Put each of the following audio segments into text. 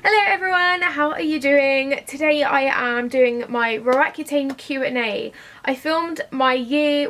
Hello everyone, how are you doing? Today I am doing my Roaccutane Q&A. I filmed my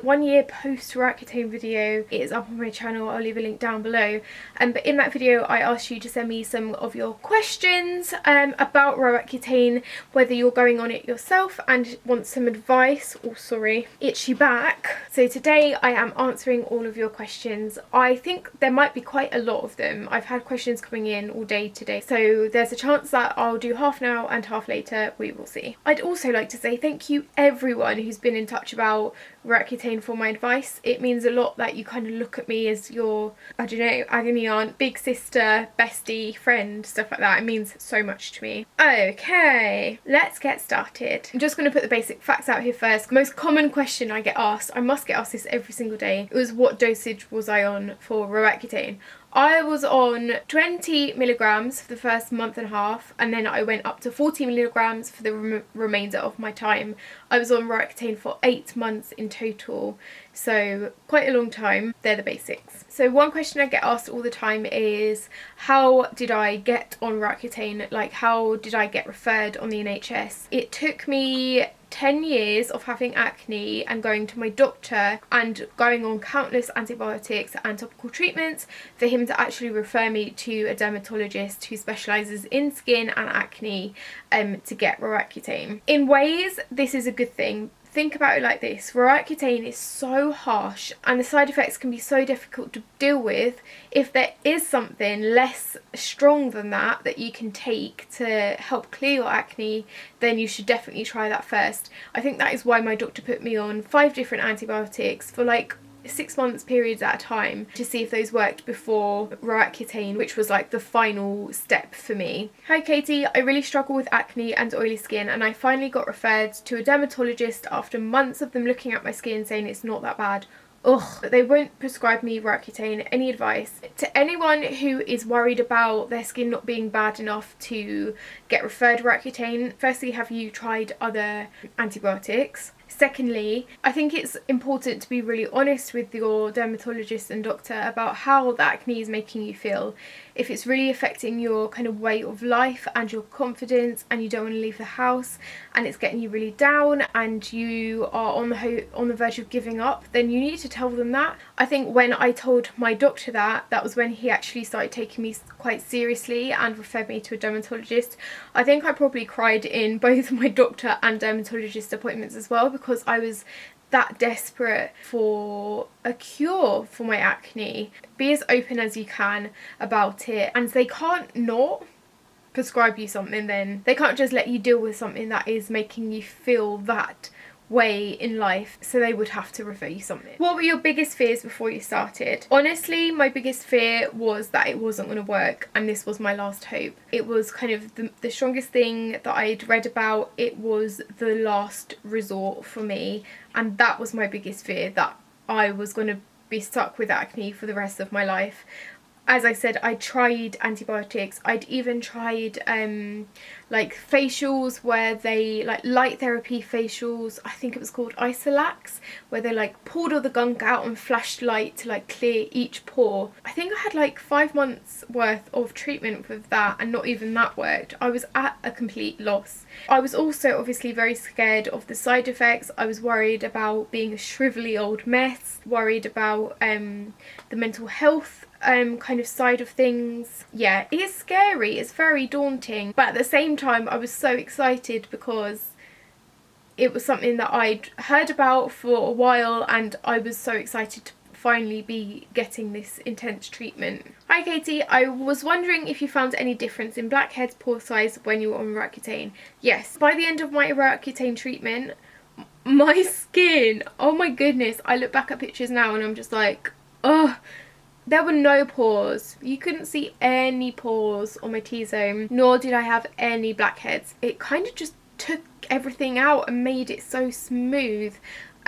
1 year post Roaccutane video. It is up on my channel, I'll leave a link down below. But in that video I asked you to send me some of your questions about Roaccutane, whether you're going on it yourself and want some advice. Oh sorry, itchy back. So today I am answering all of your questions. I think there might be quite a lot of them. I've had questions coming in all day today, so there's a chance that I'll do half now and half later, we will see. I'd also like to say thank you everyone who's been in touch about Roaccutane for my advice. It means a lot that you kind of look at me as your, I don't know, agony aunt, big sister, bestie, friend, stuff like that. It means so much to me. Okay, let's get started. I'm just going to put the basic facts out here first. Most common question I get asked, I must get asked this every single day, it was what dosage was I on for Roaccutane. I was on 20 milligrams for the first month and a half, and then I went up to 40 milligrams for the remainder of my time. I was on Roaccutane for 8 months in total, so quite a long time. They're the basics. So one question I get asked all the time is, how did I get on Roaccutane? Like, how did I get referred on the NHS? It took me 10 years of having acne and going to my doctor and going on countless antibiotics and topical treatments for him to actually refer me to a dermatologist who specialises in skin and acne to get Roaccutane. In ways, this is a good thing. Think about it like this: Roaccutane is so harsh and the side effects can be so difficult to deal with. If there is something less strong than that you can take to help clear your acne, then you should definitely try that first. I think that is why my doctor put me on 5 different antibiotics for like 6 months periods at a time to see if those worked before Roaccutane, which was like the final step for me. Hi Katie, I really struggle with acne and oily skin, and I finally got referred to a dermatologist after months of them looking at my skin saying it's not that bad. Ugh, they won't prescribe me Roaccutane. Any advice? To anyone who is worried about their skin not being bad enough to get referred Roaccutane, firstly, have you tried other antibiotics? Secondly, I think it's important to be really honest with your dermatologist and doctor about how the acne is making you feel. If it's really affecting your kind of way of life and your confidence, and you don't want to leave the house, and it's getting you really down and you are on the verge of giving up, then you need to tell them that. I think when I told my doctor that was when he actually started taking me quite seriously and referred me to a dermatologist. I think I probably cried in both my doctor and dermatologist appointments as well, because I was that desperate for a cure for my acne. Be as open as you can about it, and they can't not prescribe you something. Then they can't just let you deal with something that is making you feel that way in life, so they would have to refer you something. What were your biggest fears before you started? Honestly, my biggest fear was that it wasn't going to work and this was my last hope. It was kind of the strongest thing that I'd read about. It was the last resort for me, and that was my biggest fear, that I was going to be stuck with acne for the rest of my life. As I said, I tried antibiotics. I'd even tried like facials where they, like light therapy facials, I think it was called Isolax, where they like pulled all the gunk out and flashed light to like clear each pore. I think I had like 5 months worth of treatment with that, and not even that worked. I was at a complete loss. I was also obviously very scared of the side effects. I was worried about being a shrivelly old mess, worried about the mental health kind of side of things. Yeah, it is scary, it's very daunting, but at the same time I was so excited because it was something that I'd heard about for a while, and I was so excited to finally be getting this intense treatment. Hi Katie, I was wondering if you found any difference in blackheads, pore size when you were on Roaccutane. Yes, by the end of my Roaccutane treatment, my skin, oh my goodness, I look back at pictures now and I'm just like, oh, there were no pores. You couldn't see any pores on my T-zone, nor did I have any blackheads. It kind of just took everything out and made it so smooth.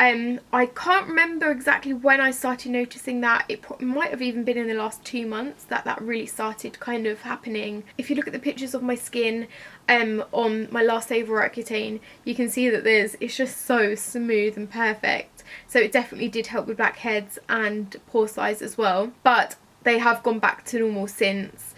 I can't remember exactly when I started noticing that. It might have even been in the last 2 months that really started kind of happening. If you look at the pictures of my skin on my last day of Roaccutane, you can see that it's just so smooth and perfect. So it definitely did help with blackheads and pore size as well. But they have gone back to normal since.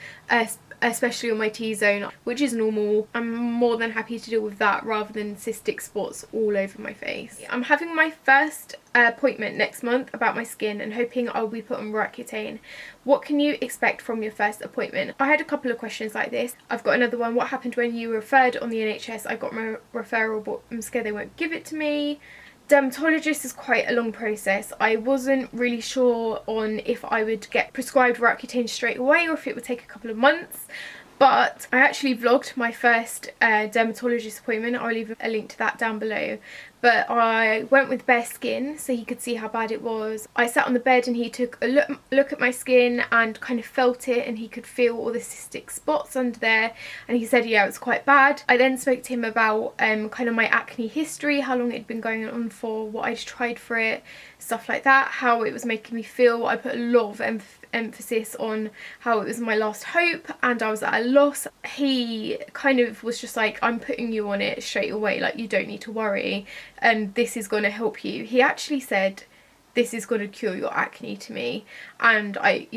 especially on my T-zone, which is normal. I'm more than happy to deal with that rather than cystic spots all over my face. I'm having my first appointment next month about my skin and hoping I'll be put on Roaccutane. What can you expect from your first appointment? I had a couple of questions like this. I've got another one. What happened when you were referred on the NHS? I got my referral but I'm scared they won't give it to me. Dermatologist is quite a long process. I wasn't really sure on if I would get prescribed Roaccutane straight away or if it would take a couple of months. But I actually vlogged my first dermatologist appointment. I'll leave a link to that down below. But I went with bare skin so he could see how bad it was. I sat on the bed and he took a look at my skin and kind of felt it, and he could feel all the cystic spots under there, and he said yeah, it was quite bad. I then spoke to him about kind of my acne history, how long it had been going on for, what I'd tried for it, stuff like that, how it was making me feel. I put a lot of emphasis on how it was my last hope and I was at a loss. He kind of was just like, I'm putting you on it straight away, like you don't need to worry, and this is going to help you. He actually said this is going to cure your acne to me, and I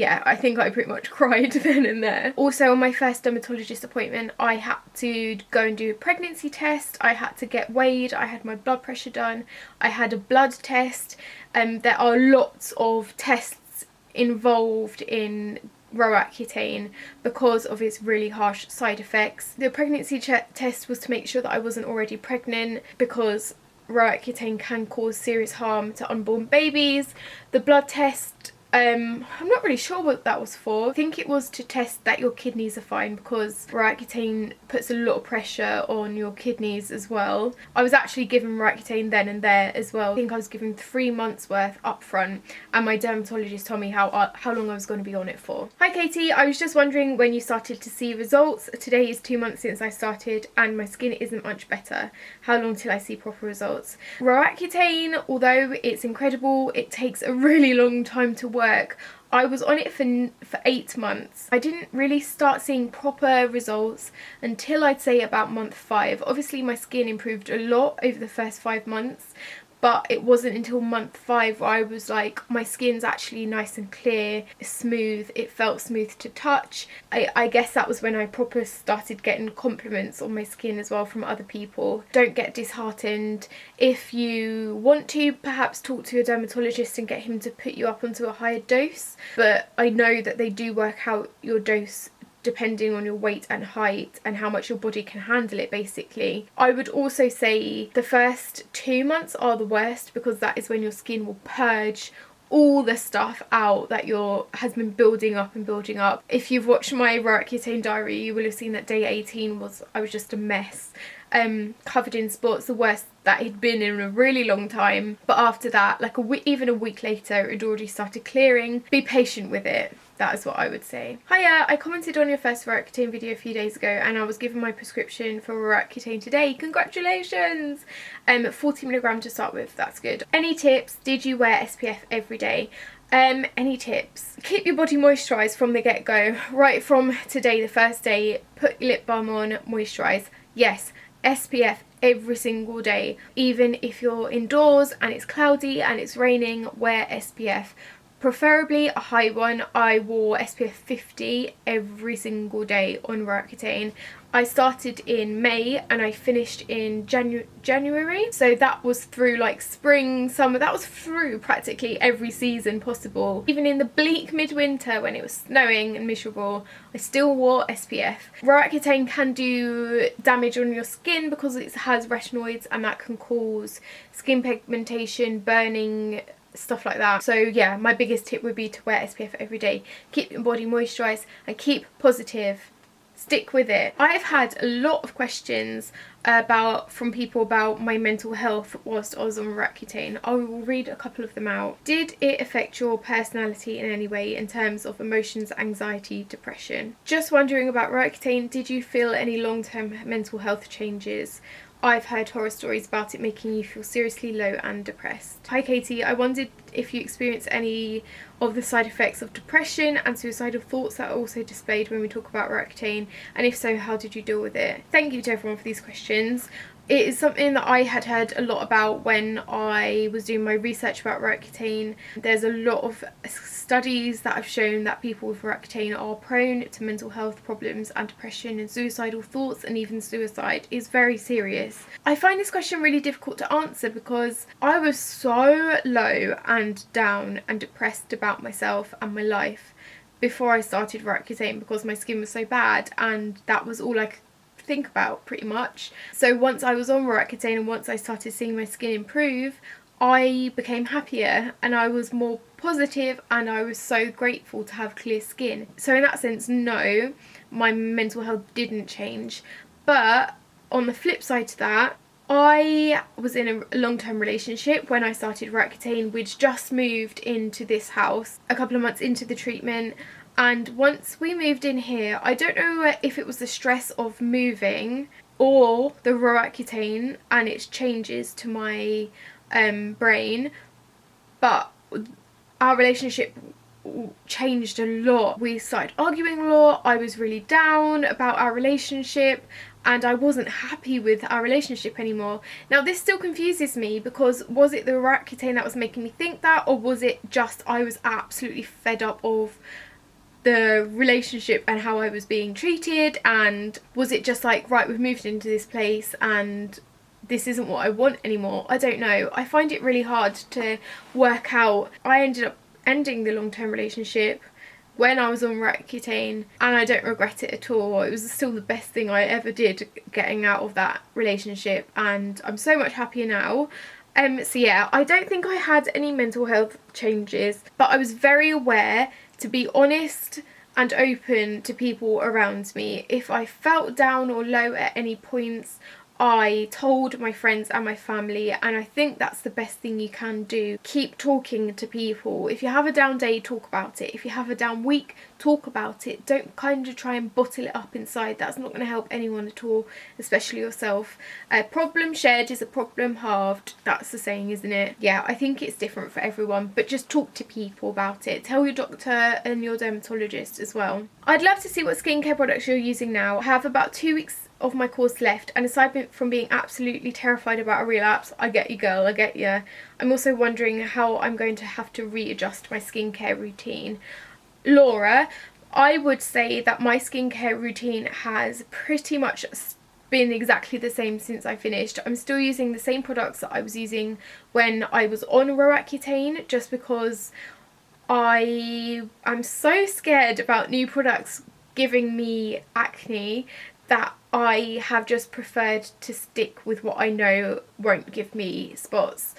think I pretty much cried then and there. Also on my first dermatologist appointment I had to go and do a pregnancy test, I had to get weighed, I had my blood pressure done, I had a blood test. There are lots of tests involved in Roaccutane because of its really harsh side effects. The pregnancy test was to make sure that I wasn't already pregnant because Roaccutane can cause serious harm to unborn babies. The blood test, I'm not really sure what that was for. I think it was to test that your kidneys are fine because Roaccutane puts a lot of pressure on your kidneys as well. I was actually given Roaccutane then and there as well. I think I was given 3 months worth up front, and my dermatologist told me how long I was going to be on it for. Hi Katie, I was just wondering when you started to see results. Today is 2 months since I started and my skin isn't much better. How long till I see proper results? Roaccutane, although it's incredible, it takes a really long time to work. I was on it for 8 months. I didn't really start seeing proper results until I'd say about month 5. Obviously my skin improved a lot over the first 5 months, but it wasn't until month 5 where I was like, my skin's actually nice and clear, smooth, it felt smooth to touch. I guess that was when I proper started getting compliments on my skin as well from other people. Don't get disheartened. If you want to, perhaps talk to your dermatologist and get him to put you up onto a higher dose, but I know that they do work out your dose depending on your weight and height and how much your body can handle it basically. I would also say the first 2 months are the worst because that is when your skin will purge all the stuff out that has been building up and building up. If you've watched my Roaccutane diary, you will have seen that day 18 I was just a mess, covered in spots, the worst that had been in a really long time. But after that, like even a week later, it already started clearing. Be patient with it. That is what I would say. Hiya, I commented on your first Roaccutane video a few days ago and I was given my prescription for Roaccutane today. Congratulations! 40mg to start with, that's good. Any tips? Did you wear SPF every day? Any tips? Keep your body moisturised from the get-go. Right from today, the first day, put your lip balm on, moisturise. Yes, SPF every single day. Even if you're indoors and it's cloudy and it's raining, wear SPF. Preferably a high one. I wore SPF 50 every single day on Roaccutane. I started in May and I finished in January, so that was through like spring, summer, that was through practically every season possible. Even in the bleak midwinter when it was snowing and miserable, I still wore SPF. Roaccutane can do damage on your skin because it has retinoids and that can cause skin pigmentation, burning, stuff like that. So yeah, my biggest tip would be to wear SPF every day. Keep your body moisturised and keep positive. Stick with it. I've had a lot of questions from people about my mental health whilst I was on Roaccutane. I will read a couple of them out. Did it affect your personality in any way in terms of emotions, anxiety, depression? Just wondering about Roaccutane, did you feel any long-term mental health changes? I've heard horror stories about it making you feel seriously low and depressed. Hi Katie, I wondered if you experienced any of the side effects of depression and suicidal thoughts that are also displayed when we talk about Roaccutane, and if so, how did you deal with it? Thank you to everyone for these questions. It is something that I had heard a lot about when I was doing my research about Roaccutane. There's a lot of studies that have shown that people with Roaccutane are prone to mental health problems and depression and suicidal thoughts, and even suicide is very serious. I find this question really difficult to answer because I was so low and down and depressed about myself and my life before I started Roaccutane because my skin was so bad, and that was all I could think about pretty much. So once I was on Roaccutane and once I started seeing my skin improve, I became happier and I was more positive, and I was so grateful to have clear skin. So in that sense, no, my mental health didn't change. But on the flip side to that, I was in a long-term relationship when I started Roaccutane. We'd just moved into this house a couple of months into the treatment, and once we moved in here, I don't know if it was the stress of moving or the Roaccutane and its changes to my brain, but our relationship changed a lot. We started arguing a lot. I was really down about our relationship and I wasn't happy with our relationship anymore. Now this still confuses me, because was it the Roaccutane that was making me think that, or was it just I was absolutely fed up of the relationship and how I was being treated, and was it just like, right, we've moved into this place and this isn't what I want anymore? I don't know. I find it really hard to work out. I ended up ending the long-term relationship when I was on Roaccutane, and I don't regret it at all. It was still the best thing I ever did, getting out of that relationship, and I'm so much happier now. So yeah, I don't think I had any mental health changes, but I was very aware to be honest and open to people around me. If I felt down or low at any points, I told my friends and my family, and I think that's the best thing you can do. Keep talking to people. If you have a down day, talk about it. If you have a down week, talk about it. Don't kind of try and bottle it up inside. That's not going to help anyone at all, especially yourself. A problem shared is a problem halved. That's the saying, isn't it? Yeah, I think it's different for everyone, but just talk to people about it. Tell your doctor and your dermatologist as well. I'd love to see what skincare products you're using now. I have about 2 weeks of my course left, and aside from being absolutely terrified about a relapse, I get you girl, I get you. I'm also wondering how I'm going to have to readjust my skincare routine. Laura, I would say that my skincare routine has pretty much been exactly the same since I finished. I'm still using the same products that I was using when I was on Roaccutane, just because I am so scared about new products giving me acne that I have just preferred to stick with what I know won't give me spots.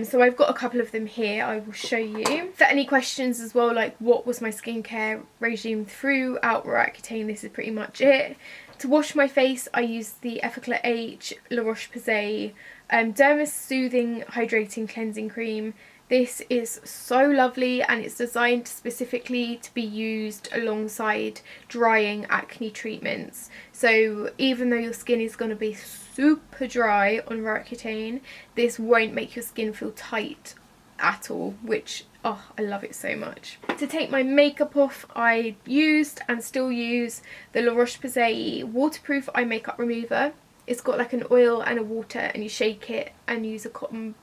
So I've got a couple of them here I will show you. For any questions as well, like what was my skincare regime throughout Roaccutane, this is pretty much it. To wash my face, I used the Effaclar H La Roche-Posay Dermis Soothing Hydrating Cleansing Cream. This is so lovely, and it's designed specifically to be used alongside drying acne treatments. So even though your skin is going to be super dry on Roaccutane, this won't make your skin feel tight at all, which, oh, I love it so much. To take my makeup off, I used and still use the La Roche-Posay Waterproof Eye Makeup Remover. It's got like an oil and a water, and you shake it and use a cotton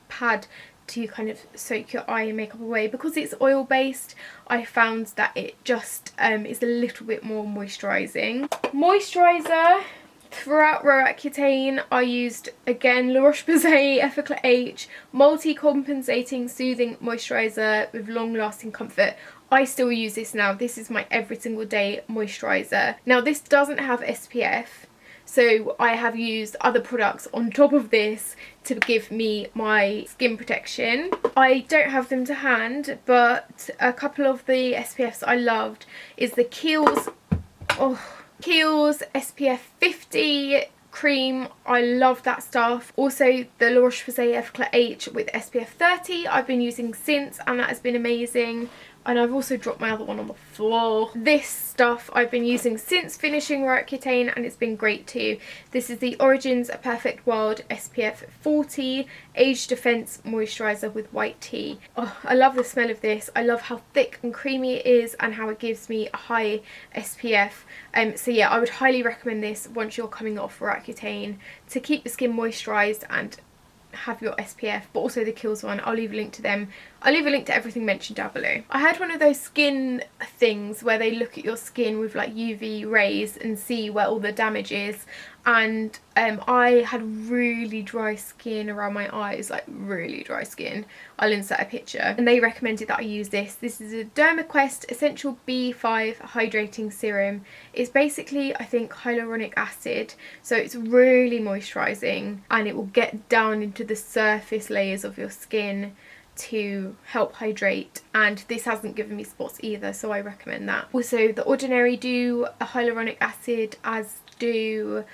pad to kind of soak your eye and makeup away. Because it's oil based, I found that it just is a little bit more moisturising. Moisturiser, throughout Roaccutane I used again La Roche-Posay Effaclar H Multi-Compensating Soothing Moisturiser with long lasting comfort. I still use this now. This is my every single day moisturiser. Now this doesn't have SPF, so I have used other products on top of this to give me my skin protection. I don't have them to hand, but a couple of the SPFs I loved is the Kiehl's SPF 50 cream. I love that stuff. Also the La Roche-Posay Effaclar H with SPF 30 I've been using since, and that has been amazing. and I've also dropped my other one on the floor. This stuff I've been using since finishing Roaccutane, and it's been great too. This is the Origins Perfect World SPF 40 Age Defense Moisturiser with white tea. Oh, I love the smell of this. I love how thick and creamy it is and how it gives me a high SPF. So yeah, I would highly recommend this once you're coming off Roaccutane to keep the skin moisturised and have your SPF, but also the Kiehl's one. I'll leave a link to them. I'll leave a link to everything mentioned down below. I had one of those skin things where they look at your skin with like UV rays and see where all the damage is, and I had really dry skin around my eyes, like really dry skin. I'll insert a picture, and they recommended that I use this. This is a DermaQuest Essential B5 Hydrating Serum. It's basically, I think, hyaluronic acid, so it's really moisturising and it will get down into the surface layers of your skin to help hydrate, and this hasn't given me spots either, so I recommend that. Also, The Ordinary do a hyaluronic acid, as do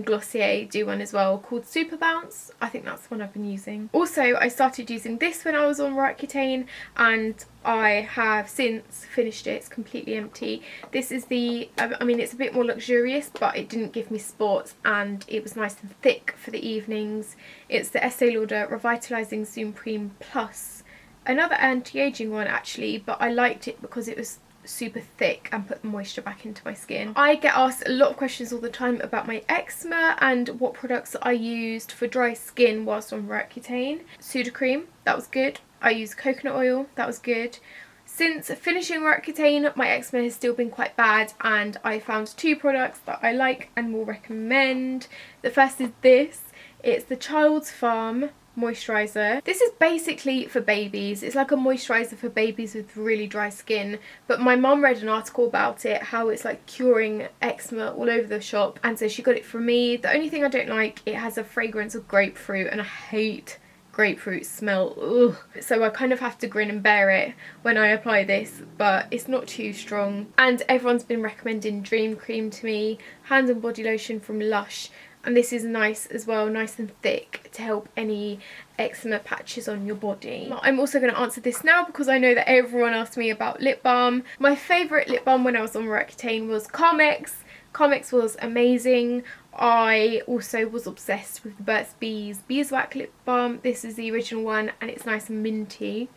Glossier do one as well called Super Bounce. I think that's the one I've been using. Also, I started using this when I was on Roaccutane, and I have since finished it. It's completely empty. This is the, I mean, it's a bit more luxurious, but it didn't give me spots and it was nice and thick for the evenings. It's the Estee Lauder Revitalizing Supreme Plus. Another anti-aging one actually, but I liked it because it was super thick and put the moisture back into my skin. I get asked a lot of questions all the time about my eczema and what products I used for dry skin whilst on Roaccutane. Sudocream, that was good. I used coconut oil, that was good. Since finishing Roaccutane, my eczema has still been quite bad, and I found two products that I like and will recommend. The first is this. It's the Child's Farm moisturiser. This is basically for babies. It's like a moisturiser for babies with really dry skin, but my mum read an article about it, how it's like curing eczema all over the shop, and so she got it for me. The only thing I don't like, it has a fragrance of grapefruit, and I hate grapefruit smell. Ugh. So I kind of have to grin and bear it when I apply this, but it's not too strong. And everyone's been recommending Dream Cream to me, hand and body lotion from Lush, and this is nice as well, nice and thick to help any eczema patches on your body. I'm also going to answer this now because I know that everyone asked me about lip balm. My favourite lip balm when I was on Roaccutane was Carmex. Carmex was amazing. I also was obsessed with the Burt's Bees Beeswax lip balm. This is the original one and it's nice and minty.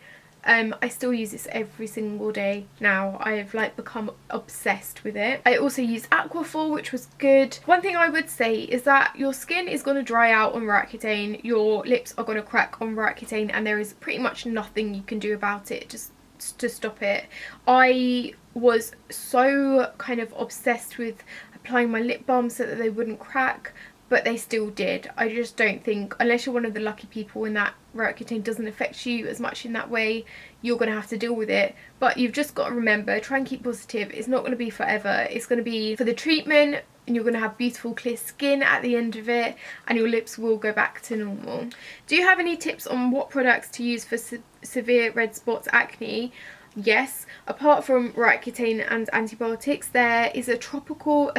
I still use this every single day now. I've like become obsessed with it. I also used Aquaphor, which was good. One thing I would say is that your skin is going to dry out on Roaccutane, your lips are going to crack on Roaccutane, and there is pretty much nothing you can do about it just to stop it. I was so kind of obsessed with applying my lip balm so that they wouldn't crack, but they still did. I just don't think, unless you're one of the lucky people in that Roaccutane doesn't affect you as much in that way, you're going to have to deal with it. But you've just got to remember, try and keep positive. It's not going to be forever. It's going to be for the treatment, and you're going to have beautiful clear skin at the end of it, and your lips will go back to normal. Do you have any tips on what products to use for severe red spots acne? Yes, apart from Roaccutane and antibiotics, there is a topical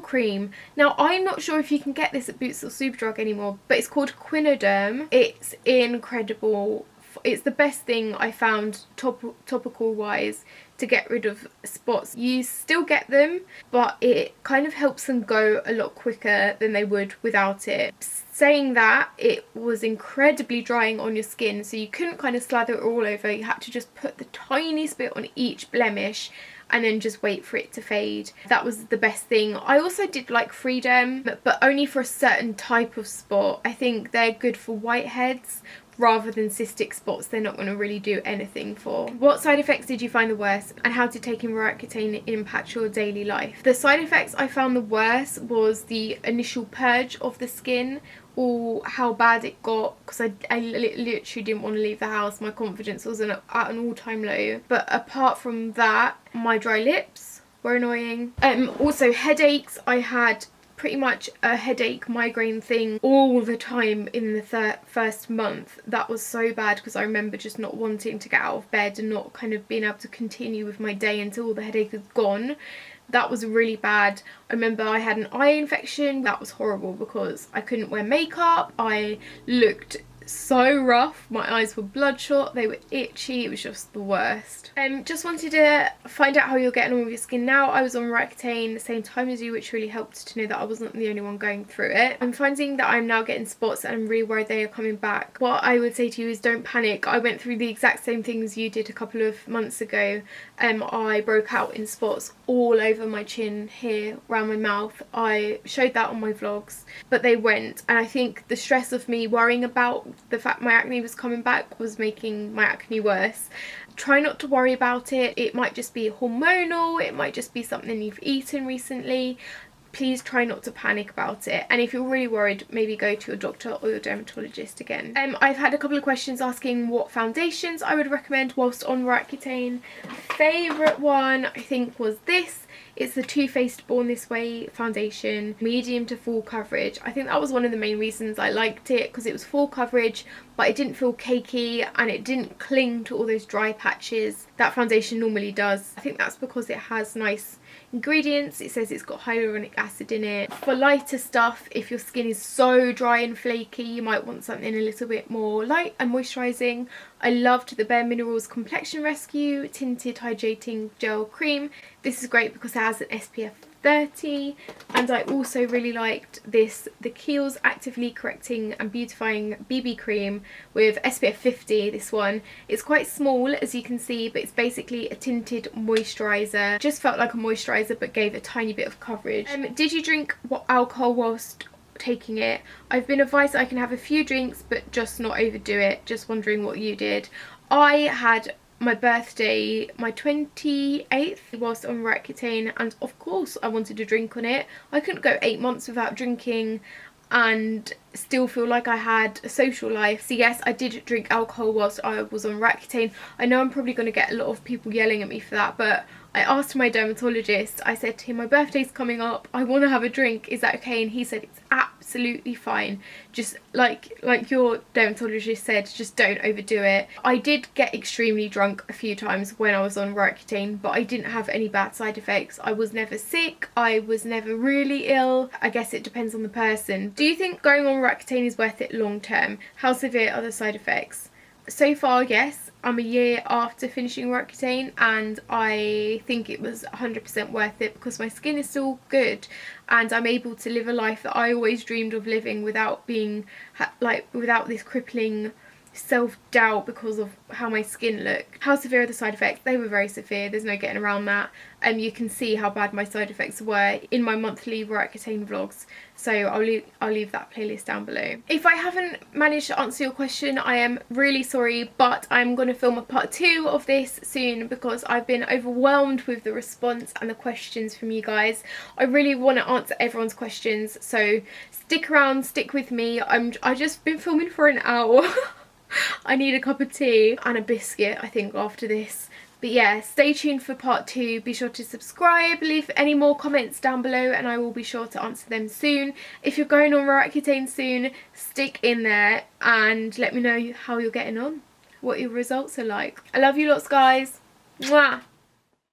cream. Now, I'm not sure if you can get this at Boots or Superdrug anymore, but it's called Quinoderm. It's incredible. It's the best thing I found topical wise to get rid of spots. You still get them, but it kind of helps them go a lot quicker than they would without it. Saying that, it was incredibly drying on your skin, so you couldn't kind of slather it all over. You had to just put the tiniest bit on each blemish and then just wait for it to fade. That was the best thing. I also did like Freedom, but only for a certain type of spot. I think they're good for whiteheads rather than cystic spots. They're not going to really do anything for. What side effects did you find the worst, and how did taking Roaccutane impact your daily life? The side effects I found the worst was the initial purge of the skin, or how bad it got, because I literally didn't want to leave the house. My confidence was at an all-time low. But apart from that, my dry lips were annoying. Also headaches. I had pretty much a headache migraine thing all the time in the first month. That was so bad because I remember just not wanting to get out of bed and not kind of being able to continue with my day until the headache was gone. That was really bad. I remember I had an eye infection. That was horrible because I couldn't wear makeup. I looked so rough. My eyes were bloodshot, they were itchy, it was just the worst. Just wanted to find out how you're getting on with your skin now. I was on Roaccutane the same time as you, which really helped to know that I wasn't the only one going through it. I'm finding that I'm now getting spots and I'm really worried they are coming back. What I would say to you is don't panic. I went through the exact same things you did a couple of months ago. I broke out in spots all over my chin here, around my mouth. I showed that on my vlogs, but they went, and I think the stress of me worrying about the fact my acne was coming back was making my acne worse. Try not to worry about it. It might just be hormonal, it might just be something you've eaten recently. Please try not to panic about it, and if you're really worried, maybe go to your doctor or your dermatologist again. I've had a couple of questions asking what foundations I would recommend whilst on Roaccutane. Favourite one I think was this. It's the Too Faced Born This Way foundation, medium to full coverage. I think that was one of the main reasons I liked it, because it was full coverage but it didn't feel cakey and it didn't cling to all those dry patches that foundation normally does. I think that's because it has nice ingredients. It says it's got hyaluronic acid in it. For lighter stuff, if your skin is so dry and flaky, you might want something a little bit more light and moisturising. I loved the Bare Minerals Complexion Rescue Tinted Hydrating Gel Cream. This is great because it has an SPF 30, and I also really liked this, the Kiehl's Actively Correcting and Beautifying BB Cream with SPF 50. This one, it's quite small as you can see, but it's basically a tinted moisturiser. Just felt like a moisturiser but gave a tiny bit of coverage. Did you drink alcohol whilst taking it? I've been advised I can have a few drinks but just not overdo it. Just wondering what you did. I had my birthday, my 28th, whilst on Roaccutane, and of course I wanted to drink on it. I couldn't go 8 months without drinking and still feel like I had a social life. So yes, I did drink alcohol whilst I was on Roaccutane. I know I'm probably going to get a lot of people yelling at me for that, but I asked my dermatologist, I said to him, my birthday's coming up, I want to have a drink, is that okay? And he said it's absolutely fine. Just like your dermatologist said, just don't overdo it. I did get extremely drunk a few times when I was on Roaccutane, but I didn't have any bad side effects. I was never sick, I was never really ill. I guess it depends on the person. Do you think going on Roaccutane is worth it long term? How severe are the side effects? So far, yes. I'm a year after finishing Roaccutane and I think it was 100% worth it because my skin is still good and I'm able to live a life that I always dreamed of living without being without this crippling self-doubt because of how my skin looked. How severe are the side effects? They were very severe, there's no getting around that. You can see how bad my side effects were in my monthly Roaccutane vlogs, so I'll leave that playlist down below. If I haven't managed to answer your question, I am really sorry, but I'm going to film a part 2 of this soon because I've been overwhelmed with the response and the questions from you guys. I really want to answer everyone's questions, so stick around, stick with me. I've just been filming for an hour. I need a cup of tea and a biscuit, I think, after this. But yeah, stay tuned for part 2. Be sure to subscribe, leave any more comments down below and I will be sure to answer them soon. If you're going on Roaccutane soon, stick in there and let me know how you're getting on, what your results are like. I love you lots, guys. Mwah!